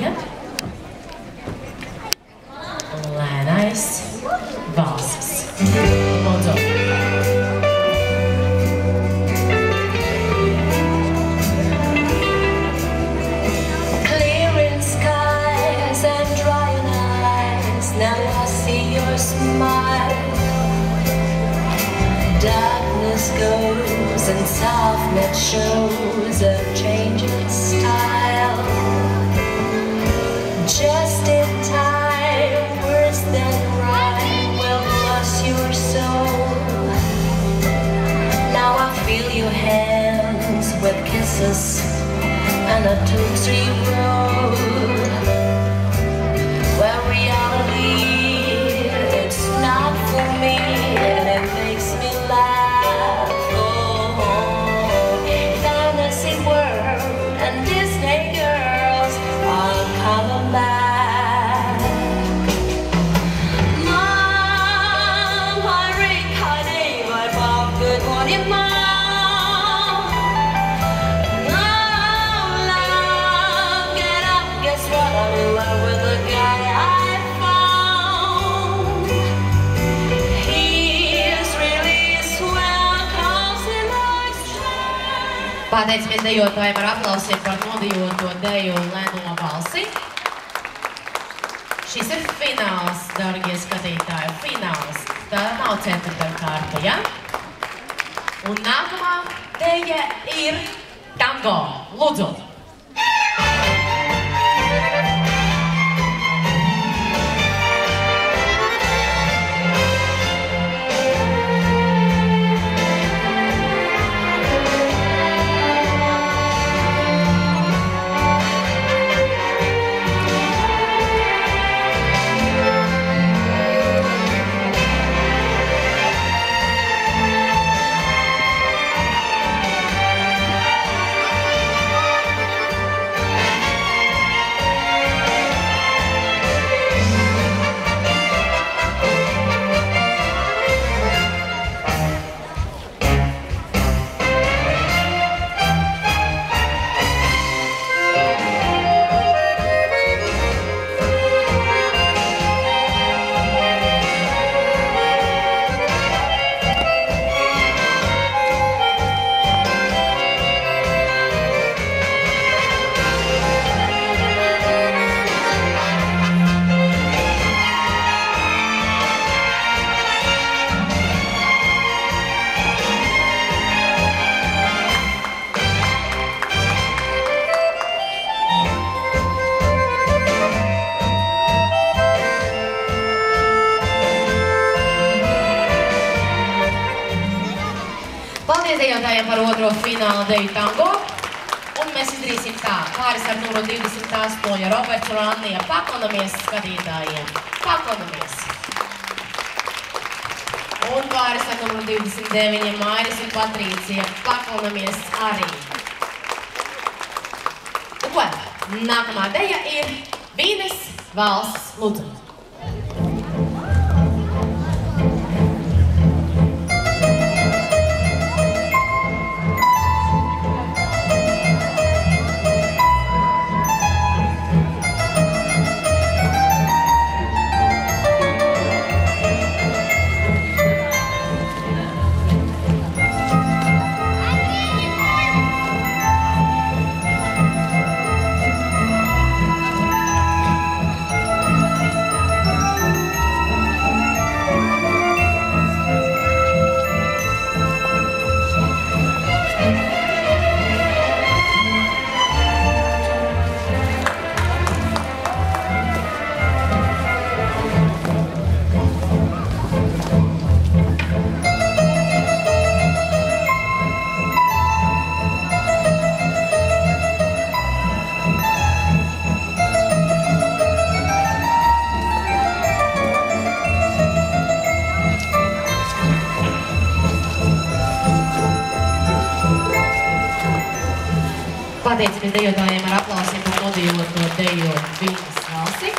daļa. Lēnais valsis. Lūdzu. Clearing skies and drying eyes, now I see your smile. Darkness goes and softness shows a change in style. Just in time, words that rhyme will bless your soul. Now I feel your hands with kisses and a two-tree road, where reality, it's not for me and it makes me laugh. Oh, fantasy world and Disney girls are coming back. Mom, hurry, honey, my mom, good morning, Mom. I'm in love with the guy I found. He is really swell, 'cause he likes trash. Pateicamies dejotājiem ar aplausiem par nodejoto deju Lēno valsi. Šis ir fināls, dārgie skatītāji, fināls. Tā nav ceturtā kārta, ja? Un nākamā deja ir tango. Lūdzu! Paldies dejotājiem par otro fināla deju tango. Un mēs izdarīsim tā. Pāris ar numuru 28 Roberts un Annija. Paklanamies skatītājiem. Paklanamies. Un pāris ar numuru 29 Mairis un Patrīcija. Paklanamies arī. Un ko? Nākamā deja ir Vīnes valsts. Lūdzu. Pateicamies dejotājiem ar aplausiem par nodejoto deju Vīnes valsi.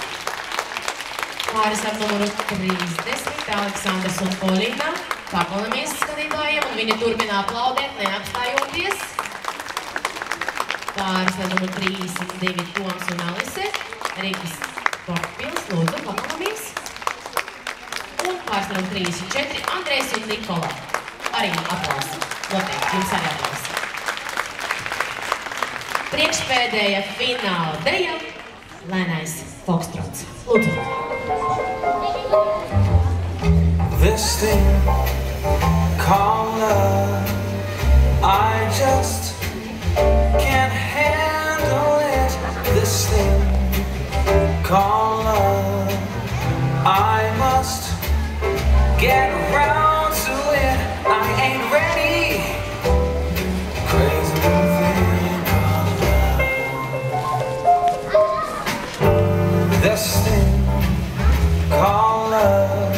Pāris ar numuru 30 Aleksandrs un Polīna. Paklanamies skatītājiem un viņi turpina aplaudēt, neapstājoties. Pāris ar numuru 32 Toms un Alise. Rīgas Portpils, lūdzu, paklamies. Un pāris numur 34, Andrejs un Nikola. Arī aplausi. Noteikti, jums arī aplausi. Priekšpēdējā fināla deja Lēnais Foxtrots. Lūdzu. This thing called love, I just can't handle it. This thing called love, I must get around to it. I ain't ready. Crazy little thing called love. This thing called love,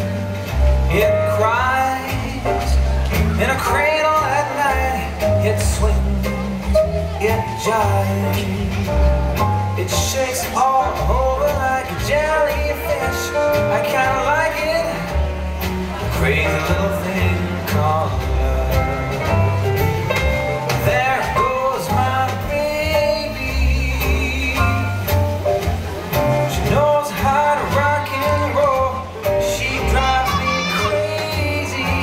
it cries in a cradle at night. It swings, it jives, it shakes all over like a jellyfish. I kinda like it. Crazy little thing called love. There goes my baby. She knows how to rock and roll. She drives me crazy.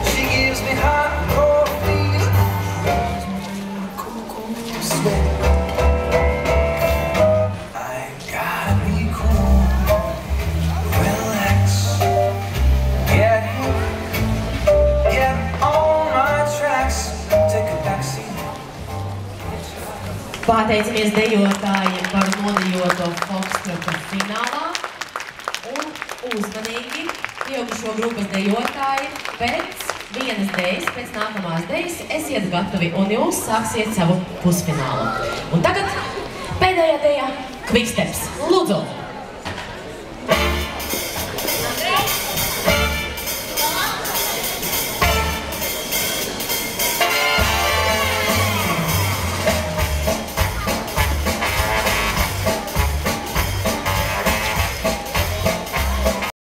She gives me hot and cold feet. Cool, cool sweat. I gotta be cool. Relax. Get on my tracks. Take a backseat. Pateicamies dejotājiem par nodejoto Foxtrota finālā. Un uzmanīgi, pieaugušo grupas dejotāji pēc vienas dejas, pēc nākamās dejas, esiet gatavi un jūs sāksiet savu pusfinālu. Un tagad pēdējā deja Quicksteps. Lūdzu!